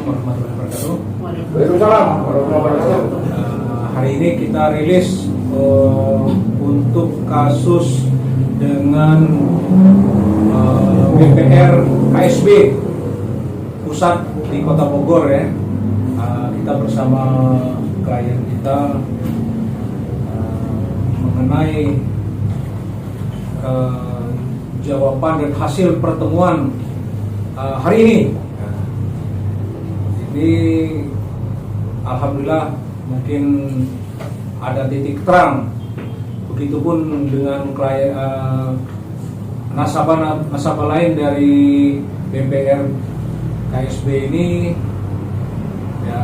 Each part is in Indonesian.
warahmatullahi wabarakatuh. Waalaikumsalam warahmatullahi wabarakatuh. Hari ini kita rilis untuk kasus dengan BPR KSB pusat di Kota Bogor ya. Kita bersama klien kita mengenai jawaban dan hasil pertemuan hari ini. Jadi alhamdulillah mungkin ada titik terang. Begitupun dengan klien nasabah lain dari BPR KSB ini ya,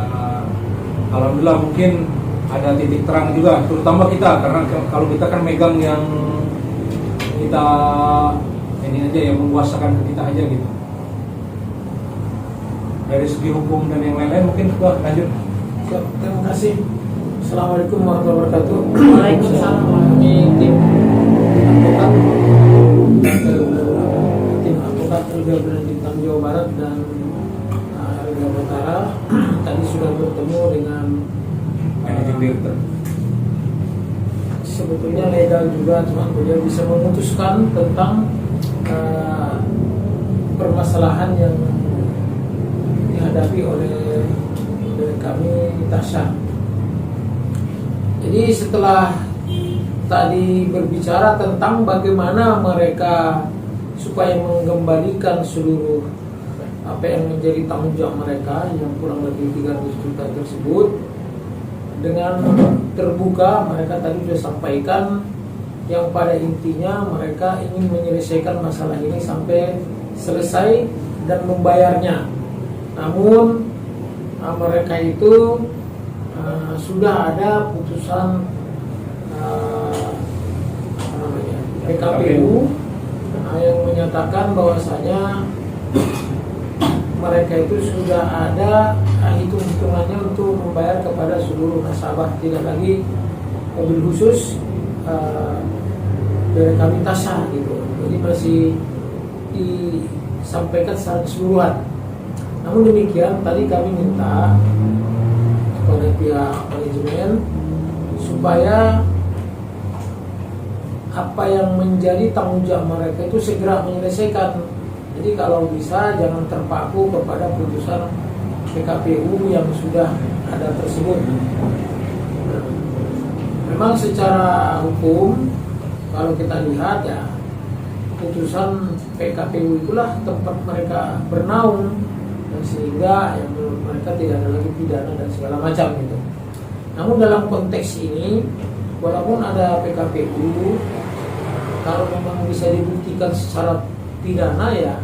alhamdulillah mungkin ada titik terang juga, terutama kita, karena kalau kita kan megang yang kita ini aja, yang menguasakan ke kita aja gitu. Dari segi hukum dan yang lain-lain mungkin kita lanjut. Terima kasih. Assalamualaikum warahmatullahi wabarakatuh. Waalaikumsalam. Kami tim advokat Lega Bintang Jawa Barat dan Lega Utara tadi sudah bertemu dengan Managing Director. Sebetulnya legal juga, cuma beliau bisa memutuskan tentang permasalahan yang dihadapi oleh kami Tasya. Jadi setelah tadi berbicara tentang bagaimana mereka supaya mengembalikan seluruh apa yang menjadi tanggung jawab mereka yang kurang lebih 300 juta tersebut, dengan terbuka mereka tadi sudah sampaikan yang pada intinya mereka ingin menyelesaikan masalah ini sampai selesai dan membayarnya. Namun mereka itu sudah ada putusan PKPU yang menyatakan bahwasanya mereka itu sudah ada hitung-hitungannya untuk membayar kepada seluruh nasabah, tidak lagi mobil khusus dari kami Tasya gitu. Jadi masih disampaikan secara keseluruhan. Namun demikian tadi kami minta kepada pihak manajemen supaya apa yang menjadi tanggung jawab mereka itu segera menyelesaikan. Jadi kalau bisa jangan terpaku kepada putusan PKPU yang sudah ada tersebut. Memang secara hukum kalau kita lihat ya, putusan PKPU itulah tempat mereka bernaung, dan sehingga yang menurut mereka tidak ada lagi pidana dan segala macam gitu. Namun dalam konteks ini, walaupun ada PKPU, kalau memang bisa dibuktikan secara pidana ya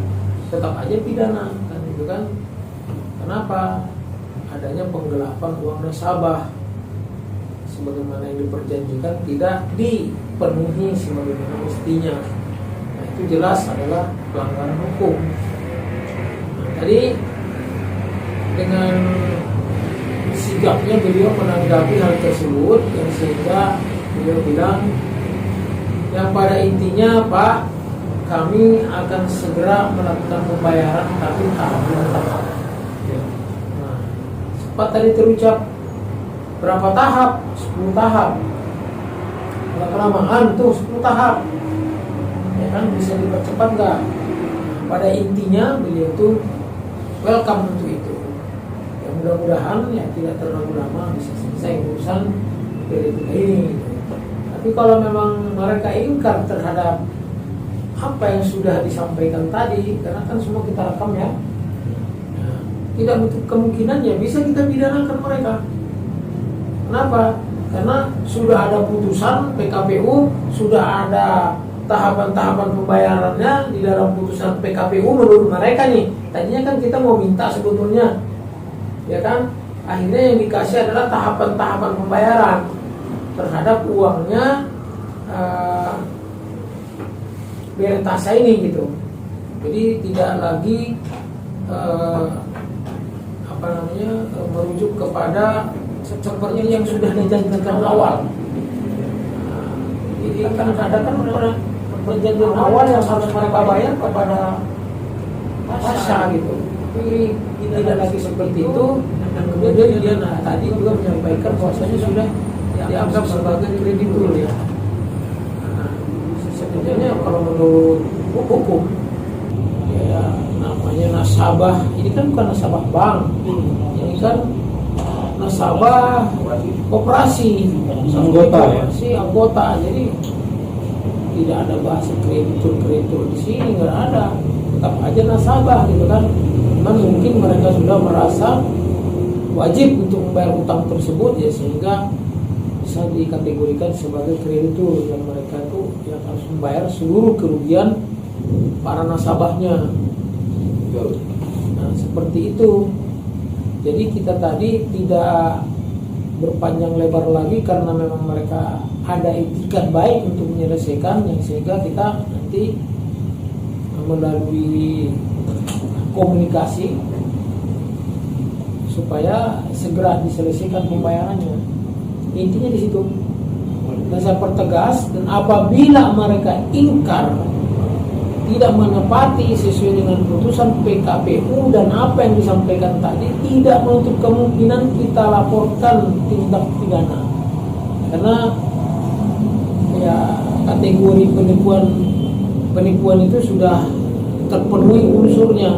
tetap aja pidana kan gitu kan. Kenapa? Adanya penggelapan uang nasabah sebagaimana yang diperjanjikan tidak dipenuhi sebagaimana mestinya. Nah, itu jelas adalah pelanggaran hukum. Nah, tadi dengan sigapnya beliau menanggapi hal tersebut, yang sehingga beliau bilang yang pada intinya Pak, kami akan segera melakukan pembayaran tapi tahap. Nah, sempat tadi terucap berapa tahap? 10 tahap. Kalau kelamaan tuh 10 tahap. Ya kan bisa dipercepat nggak? Pada intinya beliau tuh welcome untuk itu. Ya mudah-mudahan ya tidak terlalu lama bisa selesai urusan dari ini. Tapi kalau memang mereka ingkar terhadap apa yang sudah disampaikan tadi, karena kan semua kita rekam ya, tidak menutup kemungkinan ya bisa kita pidanakan mereka. Kenapa? Karena sudah ada putusan PKPU, sudah ada tahapan-tahapan pembayarannya di dalam putusan PKPU menurut mereka nih. Tadinya kan kita mau minta sebetulnya, ya kan? Akhirnya yang dikasih adalah tahapan-tahapan pembayaran terhadap uangnya BPR Tasya ini gitu. Jadi tidak lagi merujuk kepada seperti yang sudah dijanjikan awal. Jadi kan ada kan perjanjian awal yang harus mereka bayar kepada Tasya gitu. Tapi tidak lagi seperti itu. Dan kemudian dia tadi juga menyampaikan bahwasanya sudah dianggap sebagai kreditur ya. Nah, sebenarnya kalau menurut hukum ya namanya nasabah ini kan bukan nasabah bank, ini kan nasabah koperasi, Anggota, ya? Anggota. Jadi tidak ada bahasa kreditur di sini, nggak ada, tetap aja nasabah gitu kan. Cuman mungkin mereka sudah merasa wajib untuk membayar utang tersebut ya, sehingga bisa dikategorikan sebagai kreditur yang mereka itu yang harus membayar seluruh kerugian para nasabahnya. Nah, seperti itu. Jadi kita tadi tidak berpanjang lebar lagi karena memang mereka ada etikat baik untuk menyelesaikan, yang sehingga kita nanti melalui komunikasi supaya segera diselesaikan pembayarannya. Intinya di situ. Dan saya pertegas, dan apabila mereka ingkar tidak menepati sesuai dengan putusan PKPU dan apa yang disampaikan tadi, tidak menutup kemungkinan kita laporkan tindak pidana. Karena ya kategori penipuan itu sudah terpenuhi unsurnya.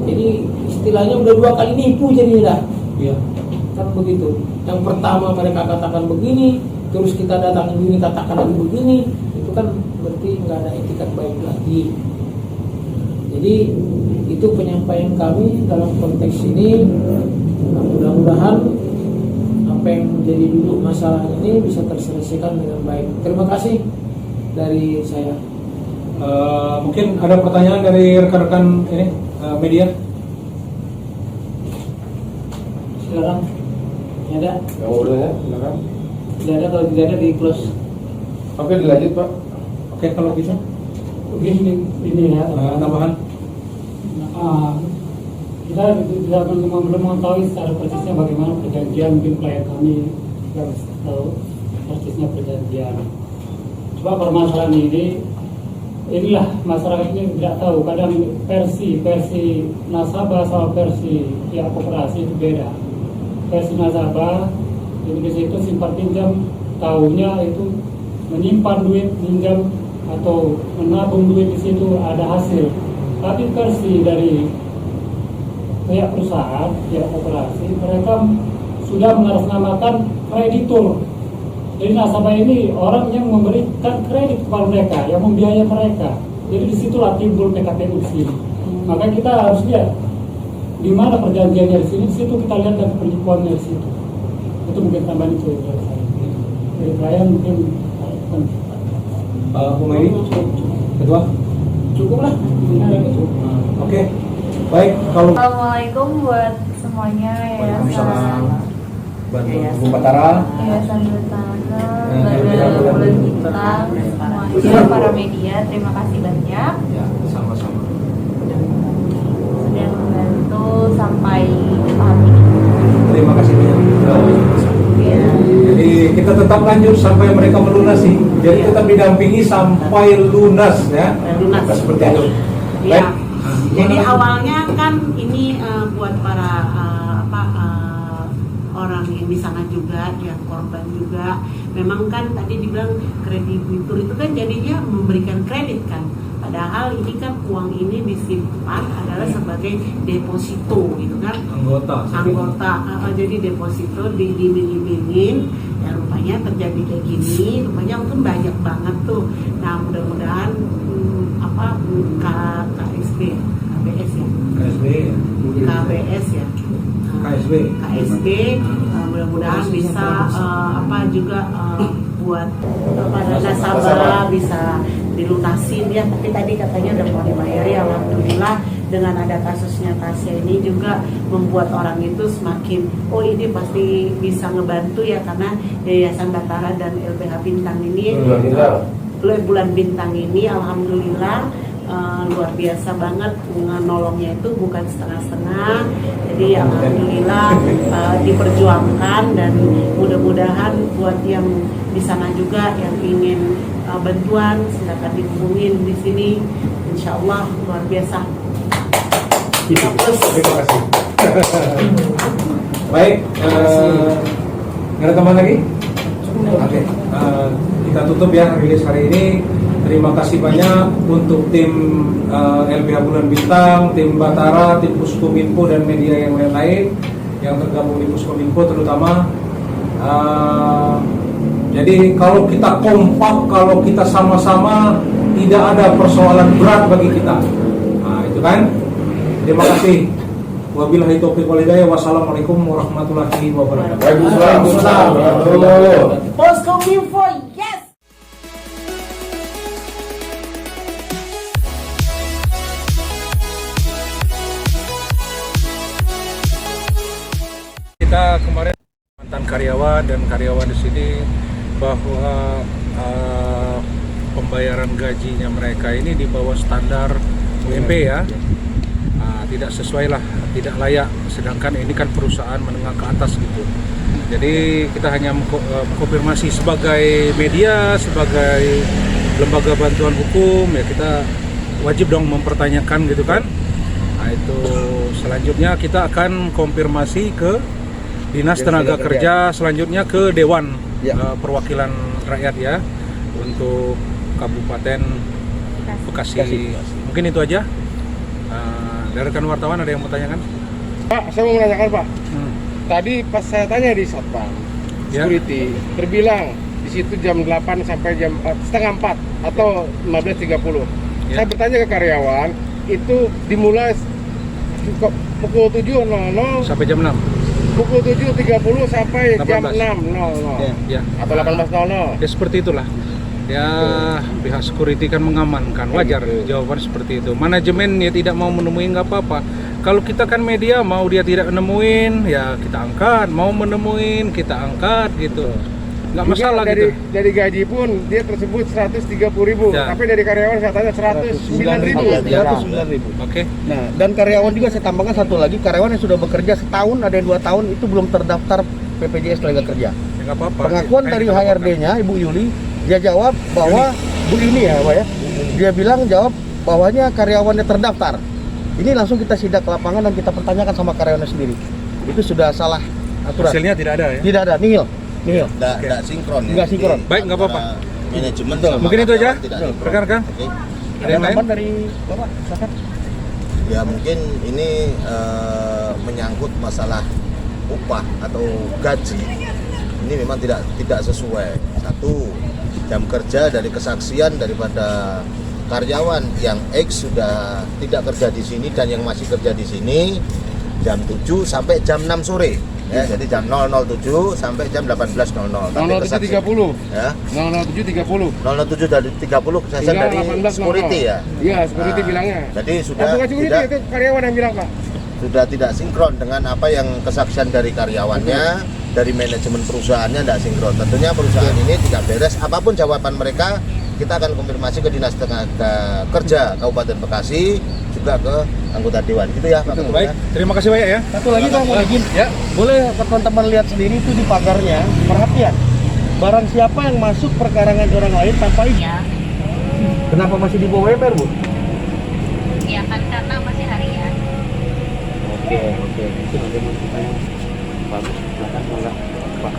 Jadi istilahnya udah 2 kali nipu jadi dah. Iya. Kan begitu. Yang pertama mereka katakan begini, terus kita datang ini katakan lagi begini, itu kan berarti nggak ada etikat baik lagi. Jadi itu penyampaian kami dalam konteks ini. Nah, mudah-mudahan apa yang menjadi duduk masalah ini bisa terselesaikan dengan baik. Terima kasih dari saya. Mungkin ada pertanyaan dari rekan-rekan ini media. Silakan. Ada? Yang mau bertanya, silakan. Tidak ada, kalau tidak ada di close. Oke, dilanjut Pak. Oke, kalau gitu. Ini ya, Tambahan. kita belum mengetahui secara persisnya bagaimana perjanjian, mungkin klien kami harus tahu persisnya perjanjian. Coba permasalahan inilah masyarakat ini tidak tahu, kadang versi nasabah sama versi pihak koperasi itu beda. Versi nasabah di situ simpan pinjam, tahunya itu menyimpan duit, pinjam atau menabung duit di situ ada hasil. Tapi versi dari pihak perusahaan, pihak koperasi, mereka sudah mengatasnamakan kreditur. Jadi nasabah ini orang yang memberikan kredit kepada mereka, yang membiayai mereka. Jadi disitulah timbul PKPU di sini. Maka kita harus lihat di mana perjanjiannya di sini. Di situ kita lihat dan penipuannya di situ. Itu mungkin tambahan itu dari saya. Dari klien mungkin Humaydi, Ketua. Cukuplah. Oke. Baik, kalau Assalamualaikum buat semuanya ya. Waalaikumsalam. Bantu Iya. Bung Batara. Yayasan Bersama, Iya. Bulan Bintang, semuanya para media, terima kasih banyak Ya, sama-sama. sudah membantu sampai tahap ini. Terima kasih banyak. Ya. Jadi kita tetap lanjut sampai mereka melunasi. Jadi tetap didampingi sampai lunas ya. Lunas. Seperti itu. Ya. Baik. Jadi awalnya kan ini buat para orang yang di sana juga, yang korban juga. Memang kan tadi dibilang kreditur itu kan jadinya memberikan kredit kan. Padahal ini kan uang ini disimpan adalah sebagai deposito gitu kan. Anggota. Jadi deposito diiming-imingin. Ya rupanya terjadi kayak gini, rupanya itu banyak banget tuh. Nah mudah-mudahan KSB ya. KBS ya. KSB mudah-mudahan bisa buat pada nasabah bisa dilunasin ya, tapi tadi katanya udah mau dibayar ya. Alhamdulillah dengan ada kasusnya Tasya ini juga membuat orang itu semakin ini pasti bisa ngebantu ya, karena Yayasan Batara dan LBH Bintang ini bulan bintang ini alhamdulillah luar biasa banget nolongnya, itu bukan setengah-setengah. Jadi alhamdulillah diperjuangkan, dan mudah-mudahan buat yang di sana juga yang ingin bantuan silakan dihubungin di sini, insya Allah luar biasa. Terima kasih. Baik, nggak ada tambahan lagi? Oke, kita tutup ya rilis hari ini. Terima kasih banyak untuk tim LBH Bulan Bintang, tim Batara, tim Puskominfo dan media yang lain-lain yang tergabung di Puskominfo terutama. Jadi kalau kita kompak, kalau kita sama-sama, tidak ada persoalan berat bagi kita. Nah itu kan. Terima kasih. Wabillahi taufiq wal hidayah. Wassalamualaikum warahmatullahi wabarakatuh. Waalaikumsalam. Puskominfo, yes. Kita kemarin mantan karyawan dan karyawan di sini bahwa pembayaran gajinya mereka ini di bawah standar UMP ya. Tidak sesuai lah, tidak layak, sedangkan ini kan perusahaan menengah ke atas gitu. Jadi kita hanya mengkonfirmasi sebagai media, sebagai lembaga bantuan hukum ya, kita wajib dong mempertanyakan gitu kan. Nah itu selanjutnya kita akan konfirmasi ke Dinas Tenaga Kerja, selanjutnya ke Dewan Perwakilan Rakyat ya untuk Kabupaten Bekasi. Mungkin itu aja. Dari rekan wartawan ada yang mau tanyakan? Pak, saya mau menanyakan Pak. Tadi pas saya tanya di Satpam Security, terbilang di situ jam 8 sampai jam 3:30 atau 15.30. Saya bertanya ke karyawan, itu dimulai pukul 7.00 sampai jam 6. Pukul 7.30 sampai 18. jam 6.00 Ya. atau 18.00. Ya seperti itulah. Ya pihak security kan mengamankan, wajar jawaban seperti itu. Manajemen ya tidak mau menemui nggak apa-apa. Kalau kita kan media, mau dia tidak nemuin ya kita angkat, mau menemuin kita angkat gitu. Nggak masalah dari, gitu. Dari gaji pun dia tersebut 130.000, Ya. tapi dari karyawan saya tanya 109.000. 109.000. Oke. Nah, dan karyawan juga saya tambahkan satu lagi, karyawan yang sudah bekerja setahun, ada yang 2 tahun itu belum terdaftar BPJS Tenaga Kerja. Ya, nggak apa-apa. Pengakuan dari HRD-nya Ibu Yuli, dia jawab bahwa Bu ini ya, Pak ya. Dia bilang jawab bahwanya karyawannya terdaftar. Ini langsung kita sidak ke lapangan dan kita pertanyakan sama karyawannya sendiri. Itu sudah salah aturan. Hasilnya tidak ada ya. Tidak ada, nihil. Tidak sinkron ya. Nggak sinkron. Baik, nggak apa-apa. Manajemen Betul. sama Mungkin itu aja. karyawan tidak sinkron. Rekan-rekan. Oke. Ada yang lain? tambahan dari Bapak? Silakan. Ya mungkin ini menyangkut masalah upah atau gaji. Ini memang tidak sesuai. Satu, jam kerja dari kesaksian daripada karyawan yang X sudah tidak kerja di sini dan yang masih kerja di sini jam 7 sampai jam 6 sore. Ya, jadi jam 007 sampai jam 18.00. Tapi 07.30. ya. 07.30. 007 dari 30 kesaksian Hingga dari 18.00. security ya. Iya, security Nah, bilangnya. Jadi sudah Bukan security, tidak itu karyawan yang bilang, Pak. sudah tidak sinkron dengan apa yang kesaksian dari karyawannya, dari manajemen perusahaannya tidak sinkron. Tentunya perusahaan ini tidak beres. Apapun jawaban mereka, kita akan konfirmasi ke Dinas Tenaga Kerja Kabupaten Bekasi, juga ke anggota dewan. Gitu ya, Pak Ketua. Baik, terima kasih banyak ya. Satu lagi kalau mau izin, Ya. boleh teman-teman lihat sendiri itu di pagarnya, perhatian. Barang siapa yang masuk perkarangan orang lain tanpa izin. Ya, Kenapa masih di bawah WPR, Bu? ya kan karena masih harian. Oke. Itu nanti kita yang bagus. Silakan, Pak.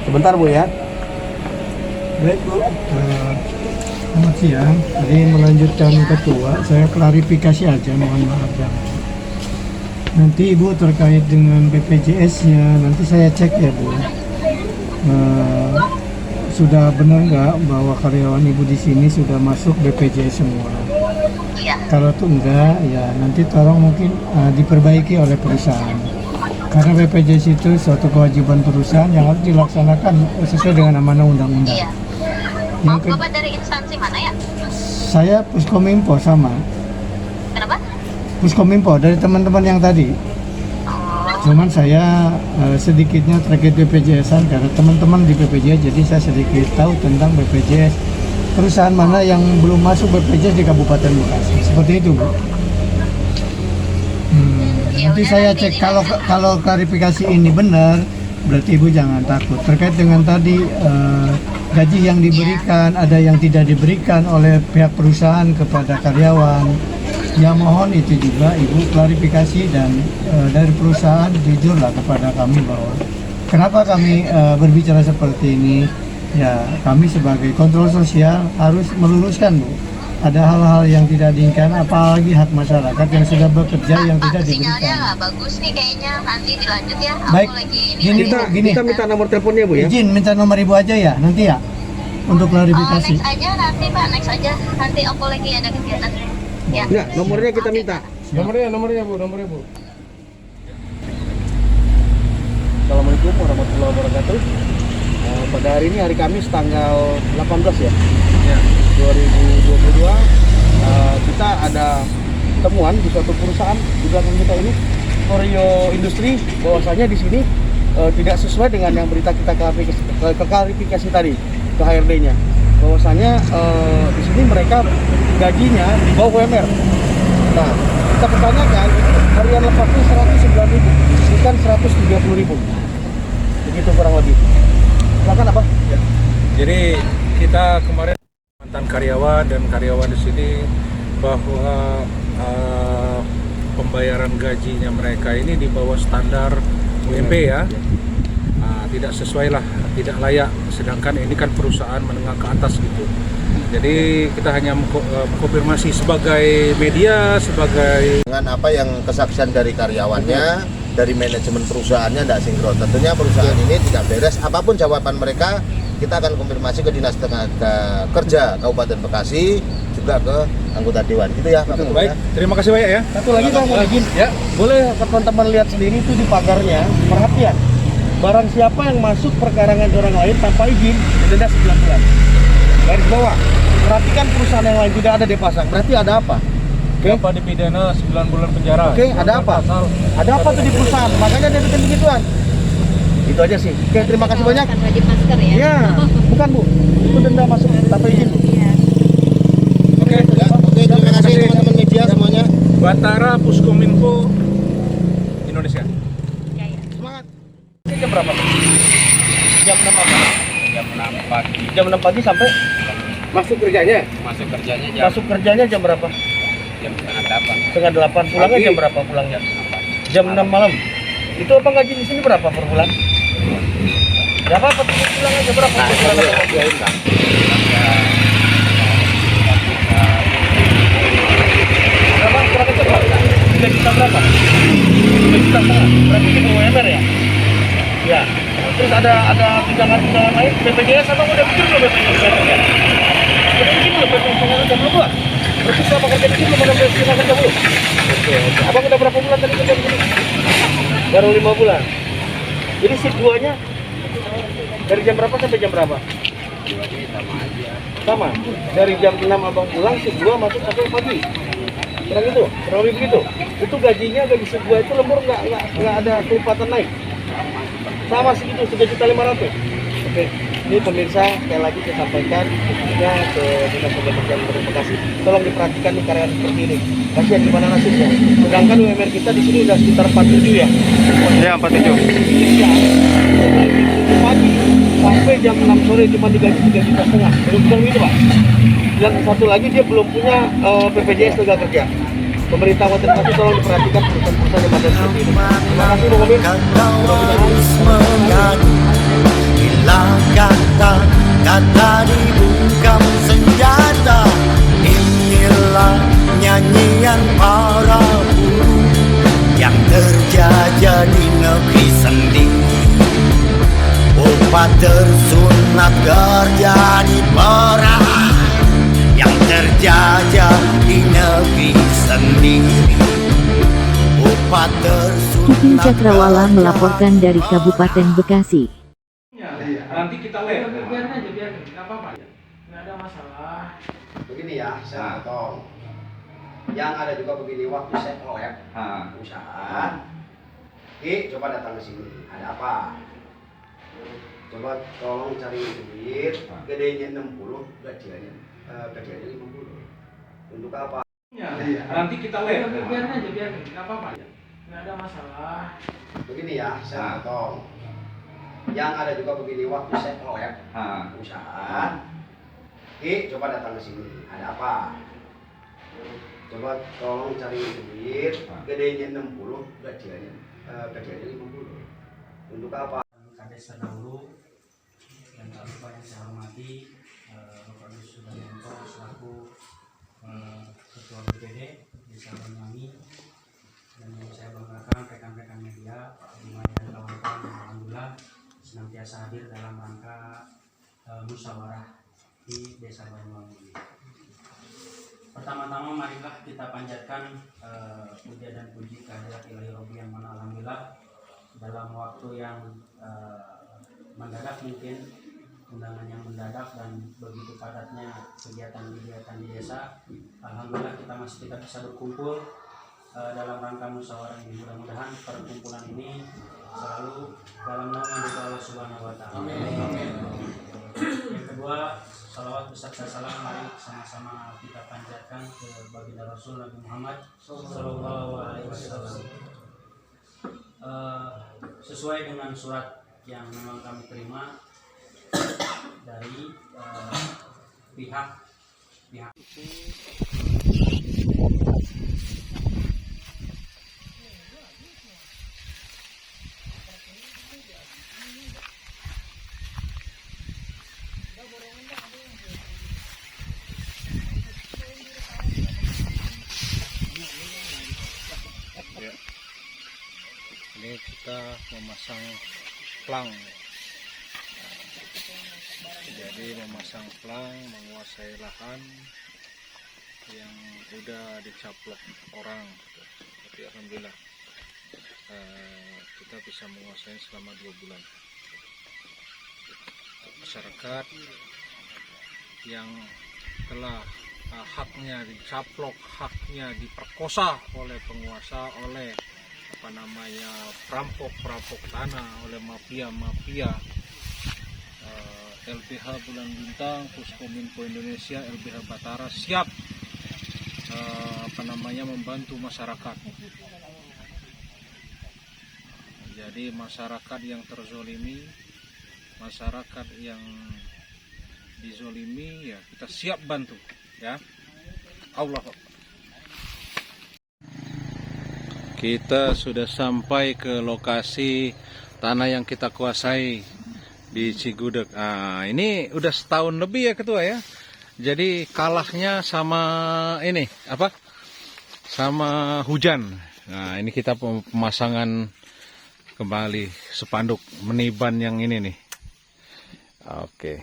Sebentar, Bu ya. Baik Bu, selamat siang. Jadi melanjutkan ketua, saya klarifikasi aja, mohon maaf ya. Nanti Ibu terkait dengan BPJS-nya, nanti saya cek ya Bu. Sudah benar nggak bahwa karyawan Ibu di sini sudah masuk BPJS semua? Kalau itu enggak, ya nanti tolong mungkin diperbaiki oleh perusahaan. Karena BPJS itu suatu kewajiban perusahaan yang harus dilaksanakan sesuai dengan amanah undang-undang. Bapak dari instansi mana ya? Saya Puskominfo sama. Kenapa? Puskominfo dari teman-teman yang tadi. Cuman saya sedikitnya terkait BPJS-an karena teman-teman di BPJS, jadi saya sedikit tahu tentang BPJS. Perusahaan mana yang belum masuk BPJS di Kabupaten Bekasi. Seperti itu, Bu. Nanti saya cek kalau klarifikasi ini benar, berarti Ibu jangan takut. Terkait dengan tadi gaji yang diberikan, ada yang tidak diberikan oleh pihak perusahaan kepada karyawan. Ya mohon itu juga Ibu klarifikasi dan dari perusahaan jujurlah kepada kami bahwa kenapa kami berbicara seperti ini. Ya kami sebagai kontrol sosial harus meluruskan Bu. Ada hal-hal yang tidak diinginkan, apalagi hak masyarakat yang sudah bekerja yang tidak diberikan. Sinyalnya nggak bagus nih kayaknya, nanti dilanjut ya. Baik, Aku lagi ini gini, aja. Kita minta nomor teleponnya Bu ya. Izin minta nomor Ibu aja ya nanti ya untuk klarifikasi. Next aja nanti Pak, next aja. Nanti aku lagi ada kegiatan. Ya. Nah, nomornya kita minta. Nomornya Bu. Assalamualaikum warahmatullahi wabarakatuh. Pada hari ini hari Kamis tanggal 18 ya, 2022, kita ada temuan di suatu perusahaan di belakang kita ini, Koryo Industri, bahwasanya di sini tidak sesuai dengan yang berita kita klarifikasi tadi ke HRD-nya, bahwasanya di sini mereka gajinya di bawah UMR. Nah, kita pertanyakan harian lepasnya 109.000, bukan 130.000. Begitu kurang lebih. Silakan apa? Ya. Jadi kita kemarin mantan karyawan dan karyawan di sini bahwa pembayaran gajinya mereka ini di bawah standar UMP ya, tidak sesuai lah, tidak layak. Sedangkan ini kan perusahaan menengah ke atas gitu. Jadi kita hanya mengkonfirmasi sebagai media, sebagai Dengan apa yang kesaksian dari karyawannya, dari manajemen perusahaannya tidak sinkron. Tentunya perusahaan ini tidak beres. Apapun jawaban mereka, kita akan konfirmasi ke Dinas Tenaga Kerja Kabupaten Bekasi, juga ke anggota Dewan. Gitu ya Pak Ketua. baik. Terima kasih banyak ya. Satu lagi Bang, mau izin ya. Boleh teman-teman lihat sendiri itu di pagarnya, perhatian. Barang siapa yang masuk perkarangan orang lain tanpa izin, denda 9 bulan. Garis bawah. Perhatikan perusahaan yang lain tidak ada dipasang. Berarti ada apa? Apa dipidana 9 bulan penjara. Oke, ada apa? Ada apa tuh di perusahaan? Makanya dia bikin begituan. Itu aja sih. Oke, terima kasih banyak. Kan wajib masker ya. Ya, bukan Bu. Itu denda masuk tanpa izin Bu. Iya. Oke. Ya, oke, terima kasih teman-teman media semuanya. Batara Puskominfo Indonesia. Semangat. Ini jam berapa? Jam 6 apa? Jam 6 pagi. Jam 6 pagi sampai Masuk kerjanya? masuk kerjanya jam berapa? Jam setengah 8. Setengah 8. Pulangnya jam berapa pulangnya? Jam 6 malam. Itu apa gaji di sini berapa per bulan? Ya apa pulangnya jam berapa? Berapa? Kurang aja Pak? 3 juta berapa? 3 juta setengah. Berarti itu UMR ya? Ya. Terus ada tunjangan lain, BPJS abang udah bikin belum BPJS? Udah bikin belum BPJS jam belum Pak? Berarti selama kerja di sini belum ada BPJS kerja belum? Oke. Abang udah berapa bulan tadi kerja di sini? Baru 5 bulan. Jadi shift 2-nya dari jam berapa sampai jam berapa? Sama. Dari jam 6 abang pulang, shift 2 masuk sampai pagi. Kurang itu, kurang lebih begitu. Itu gajinya gaji shift 2 itu lembur nggak ada kelipatan naik. Sama segitu, 3.500.000. Oke, ini pemirsa sekali lagi saya sampaikan khususnya ke Dinas Tenaga Kerja Kabupaten Bekasi, tolong diperhatikan nih karyawan seperti ini. Kasihan gimana nasibnya. Sedangkan UMR kita di sini udah sekitar 47 ya. Ya, 47. Pagi sampai jam 6 sore cuma digaji 3,5 juta. Belum itu Pak. Dan satu lagi dia belum punya BPJS Tenaga Kerja. Pemerintah Kabupaten Bekasi tolong diperhatikan perusahaan-perusahaan yang ada seperti ini. Terima kasih Bang Mobil. Bila kata dibungkam senjata, inilah nyanyian para buruh yang terjajah di negeri sendiri. Upah tersunat kerja di bawah yang terjajah di negeri sendiri. Upah Ipin tersunat Cakrawala melaporkan dari Kabupaten Bekasi. Nanti kita lihat. Biarin aja, biarin. Nggak apa-apa. Nggak ada masalah. Begini ya, saya potong. Yang ada juga begini, waktu saya nge-lab perusahaan, coba datang ke sini. Ada apa? Coba tolong cari duit, gedenya 60, gajiannya 50. Untuk apa? Nanti kita lihat. Biarin aja, biarin. Nggak apa-apa. Nggak ada masalah. Begini ya, saya potong. Yang ada juga begini, waktu saya nge-lab perusahaan, coba datang ke sini. Ada apa? Coba tolong cari duit, gedenya 60, gajiannya 50. Untuk apa? Kades terdahulu yang kami banyak saya hormati Bapak Dus Sudaryanto selaku Ketua BPD Desa Banyuwangi, dan yang saya banggakan rekan-rekan media Pak Bima dan kawan-kawan yang alhamdulillah senantiasa hadir dalam rangka musyawarah di Desa Banyuwangi. Pertama-tama marilah kita panjatkan puja dan puji kehadirat Ilahi Robbi yang mana alhamdulillah dalam waktu yang mendadak, mungkin undangan yang mendadak dan begitu padatnya kegiatan-kegiatan di desa, alhamdulillah kita masih bisa berkumpul dalam rangka musyawarah ini. Mudah-mudahan perkumpulan ini selalu dalam nama Allah Subhanahu wa Ta'ala. Amin. Yang kedua, salawat beserta salam mari sama-sama kita panjatkan ke baginda Rasul Nabi Muhammad Sallallahu Alaihi Wasallam. Sesuai dengan surat yang memang kami terima dari pihak ini kita memasang plang. Jadi memasang plang, menguasai lahan yang udah dicaplok orang. Tapi alhamdulillah kita bisa menguasai selama 2 bulan. Masyarakat yang telah haknya dicaplok, haknya diperkosa oleh penguasa, oleh perampok tanah, oleh mafia LBH Bulan Bintang, Puskominfo Indonesia, LBH Batara siap membantu masyarakat. Jadi masyarakat yang terzolimi, masyarakat yang dizolimi, ya kita siap bantu, ya. Allah. Kita sudah sampai ke lokasi tanah yang kita kuasai di Cigudeg. Ini udah setahun lebih ya Ketua ya. Jadi kalahnya sama ini sama hujan. Nah ini kita pemasangan kembali spanduk meniban yang ini nih. Oke.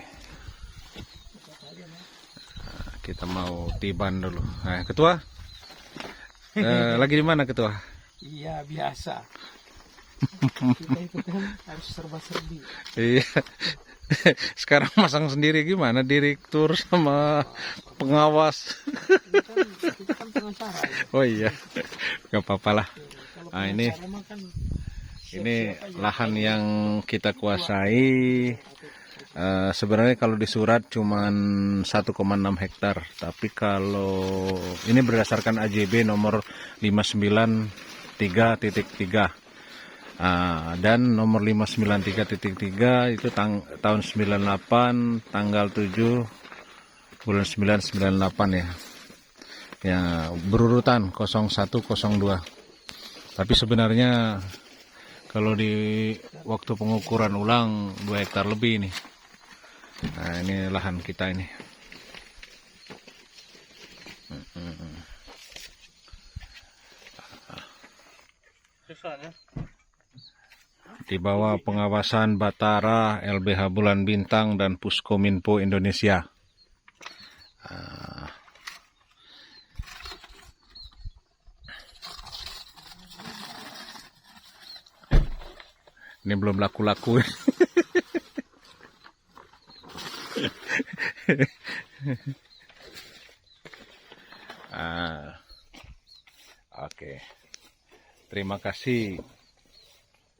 Nah, kita mau tiban dulu. Nah, Ketua lagi di mana Ketua? Iya biasa. Kita itu kan harus serba-serbi. Iya. Sekarang masang sendiri gimana? Direktur sama pengawas. Kita kan pengacara. Ya. Oh iya. Gak apa-apa lah. Nah ini lahan yang kita kuasai. Sebenarnya kalau di surat cuman 1,6 hektar. Tapi kalau ini berdasarkan AJB nomor 593.3. Dan nomor 593.3 itu tahun 98 tanggal 7 bulan 9 98 ya. Ya berurutan 0102. Tapi sebenarnya kalau di waktu pengukuran ulang 2 hektar lebih nih. Nah, ini lahan kita ini. Di bawah pengawasan Batara, LBH Bulan Bintang, dan Puskominfo Indonesia. Ini belum laku-laku. Oke. Terima kasih.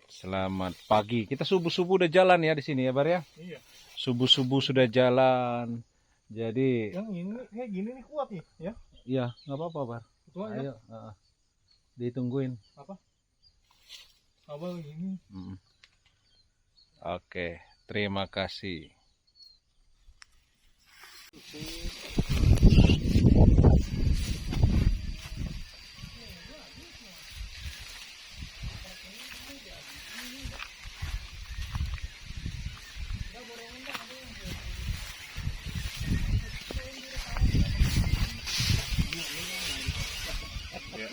Selamat pagi. Kita subuh-subuh udah jalan ya di sini ya, Bar ya? Iya. Subuh-subuh sudah jalan. Jadi yang ini kayak gini nih kuat nih, ya? Iya, nggak apa-apa, Bar. Betul, ayo, ditungguin. Apa? Abang ini. Oke, terima kasih. Ya.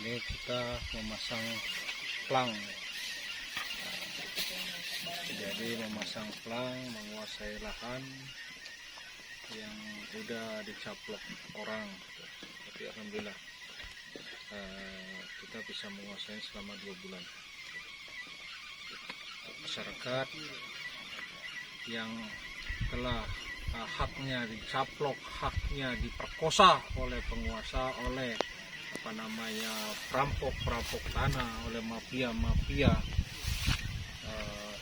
Ini kita memasang plang. Jadi memasang plang, menguasai lahan yang udah dicaplok orang. Tapi alhamdulillah kita bisa menguasai selama 2 bulan. Masyarakat yang telah haknya dicaplok, haknya diperkosa oleh penguasa, oleh perampok tanah, oleh mafia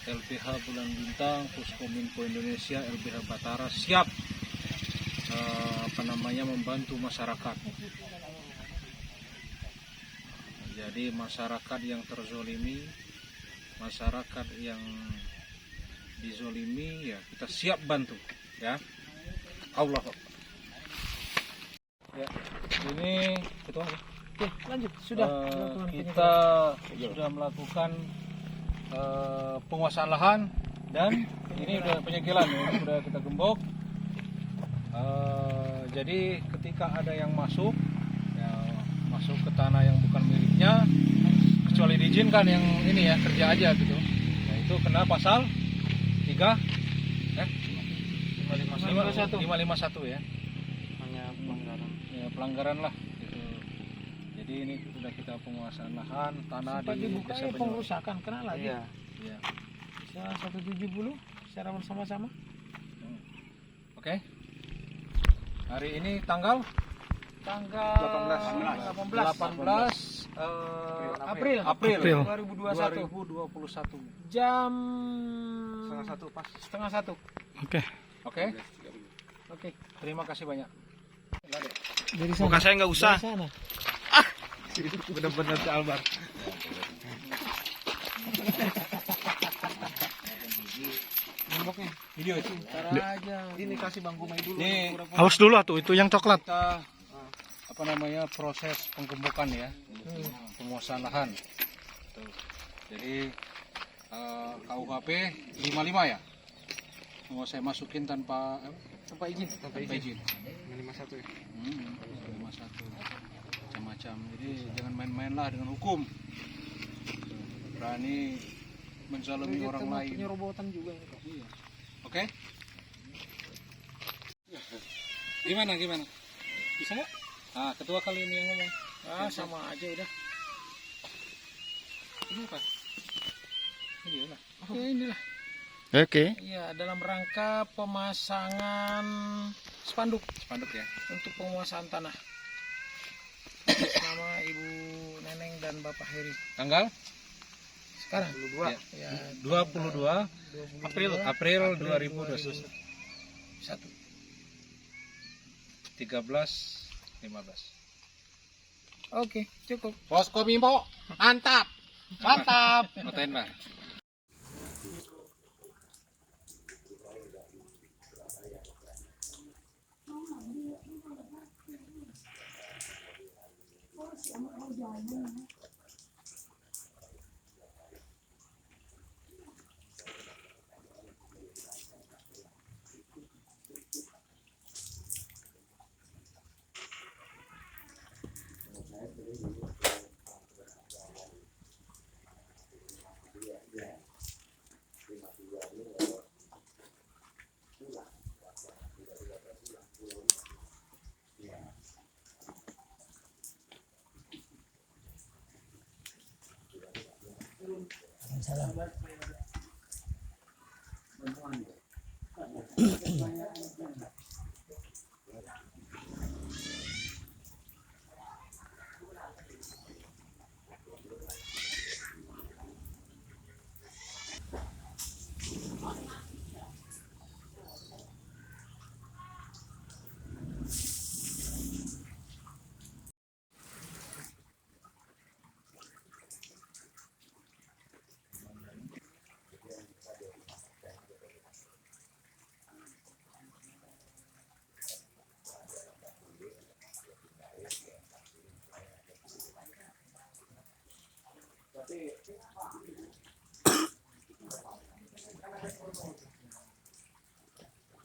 LBH Bulan Bintang, Puskominfo Indonesia, LBH Batara siap membantu masyarakat. Jadi masyarakat yang terzolimi, masyarakat yang dizolimi, ya kita siap bantu, ya. Allah. Ya, ini ketua. Oke, lanjut. Sudah. Kita sudah melakukan penguasaan lahan dan ini udah penyegelan, ya, sudah kita gembok. Jadi ketika ada yang masuk ke tanah yang bukan miliknya, kecuali diizinkan yang ini ya kerja aja gitu, nah itu kena pasal 551 ya, hanya pelanggaran. Ya, pelanggaran lah gitu. Jadi ini sudah kita penguasaan lahan tanah sempat di dibuka desa ya, pengerusakan kena lagi. Iya. Bisa 170 secara bersama-sama. Oke. Hari ini tanggal 18 April 2021 jam setengah satu. Oke. Terima kasih banyak. Dari sana. Muka saya nggak usah. Dari sana. Benar-benar si Albar. Gemboknya. Video itu. Aja. Ini kasih Bang Gumai dulu. Ini Awas dulu tuh, itu yang coklat. kita proses penggembokan ya, penguasaan lahan. Tuh. Jadi KUHP 55 ya. Mau saya masukin tanpa izin. 51 ya. 51 macam-macam. Jadi jangan main-mainlah dengan hukum. Berani menzalimi orang lain. Penyerobotan juga ini, Pak. Iya. Oke. Gimana? Bisa nggak? Ah, ketua kali ini yang ngomong. Sama aja udah. Ini apa? Inilah. Oke, inilah. Oke. Iya, dalam rangka pemasangan spanduk ya, untuk penguasaan tanah. Nama Ibu Neneng dan Bapak Heri. Tanggal? Sekarang 22. Ya, 22 April 2021. 13.15. Oke, cukup. Poskominfo, mantap. Notain lah.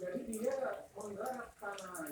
Jadi dia menggarap tanah